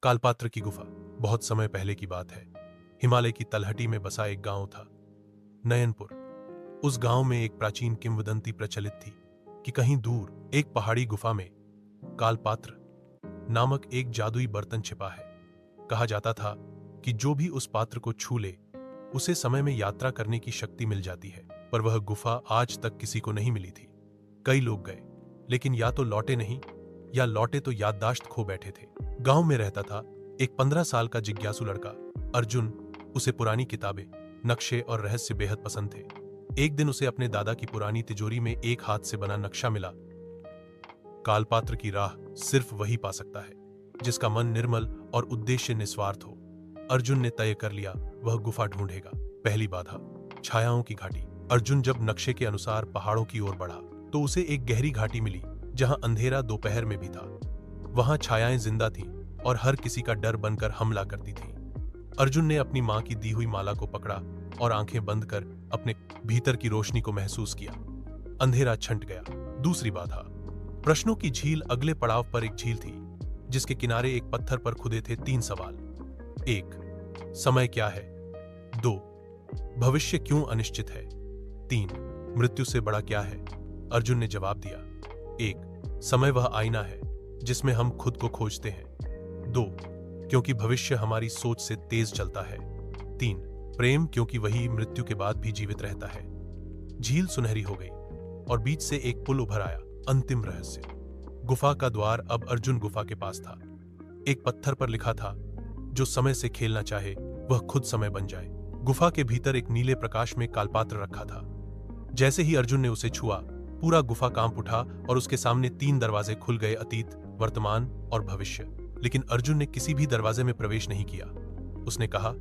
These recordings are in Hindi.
कालपात्र की गुफा बहुत समय पहले की बात है। हिमालय की तलहटी में बसा एक गांव था, नयनपुर। उस गांव में एक प्राचीन किंवदंती प्रचलित थी कि कहीं दूर एक पहाड़ी गुफा में कालपात्र नामक एक जादुई बर्तन छिपा है। कहा जाता था कि जो भी उस पात्र को छू ले उसे समय में यात्रा करने की शक्ति मिल जाती है। पर वह गुफा आज तक किसी को नहीं मिली थी। कई लोग गए, लेकिन या तो लौटे नहीं या लौटे तो याददाश्त खो बैठे थे। गांव में रहता था एक 15 साल का जिज्ञासु लड़का अर्जुन। उसे पुरानी किताबें, नक्शे और रहस्य बेहद पसंद थे। एक दिन उसे अपने दादा की पुरानी तिजोरी में एक हाथ से बना नक्शा मिला। कालपात्र की राह सिर्फ वही पा सकता है जिसका मन निर्मल और उद्देश्य निस्वार्थ हो। अर्जुन ने तय कर लिया, वह गुफा ढूंढेगा। पहली बाधा, छायाओं की घाटी। अर्जुन जब नक्शे के अनुसार पहाड़ों की ओर बढ़ा तो उसे एक गहरी घाटी मिली जहां अंधेरा दोपहर में भी था। वहां छायाएं जिंदा थीं और हर किसी का डर बनकर हमला करती थीं। अर्जुन ने अपनी मां की दी हुई माला को पकड़ा और आंखें बंद कर अपने भीतर की रोशनी को महसूस किया। अंधेरा छंट गया। दूसरी बाधा, प्रश्नों की झील। अगले पड़ाव पर एक झील थी जिसके किनारे एक पत्थर पर खुदे थे 3 सवाल। 1, समय क्या है? 2, भविष्य क्यों अनिश्चित है? 3, मृत्यु से बड़ा क्या है? अर्जुन ने जवाब दिया, 1, समय वह आईना है जिसमें हम खुद को खोजते हैं। 2, क्योंकि भविष्य हमारी सोच से तेज चलता है। 3, प्रेम, क्योंकि वही मृत्यु के बाद भी जीवित रहता है। झील सुनहरी हो गई और बीच से एक पुल उभर आया। अंतिम रहस्य। गुफा का द्वार। अब अर्जुन गुफा के पास था। एक पत्थर पर लिखा था, जो समय से खेलना चाहे वह खुद समय बन जाए। गुफा के भीतर एक नीले प्रकाश में कालपात्र रखा था। जैसे ही अर्जुन ने उसे छुआ, पूरा गुफा कांप उठा और उसके सामने 3 दरवाजे खुल गए, अतीत, वर्तमान और भविष्य। लेकिन अर्जुन ने किसी भी दरवाजे में प्रवेश नहीं किया। उसने कहा,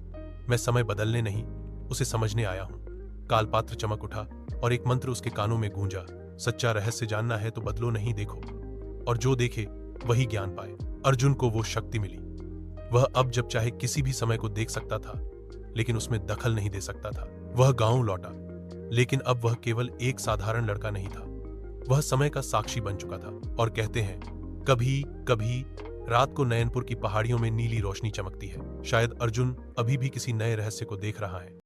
मैं समय बदलने नहीं, उसे समझने आया हूं। कालपात्र चमक उठा और एक मंत्र उसके कानों में गूंजा, सच्चा रहस्य जानना है तो बदलो नहीं, देखो, और जो देखे वही ज्ञान पाए। अर्जुन को वो शक्ति मिली। वह अब जब चाहे किसी भी समय को देख सकता था, लेकिन उसमें दखल नहीं दे सकता था। वह गांव लौटा, लेकिन अब वह केवल एक साधारण लड़का नहीं था। वह समय का साक्षी बन चुका था। और कहते हैं, कभी कभी रात को नयनपुर की पहाड़ियों में नीली रोशनी चमकती है। शायद अर्जुन अभी भी किसी नए रहस्य को देख रहा है।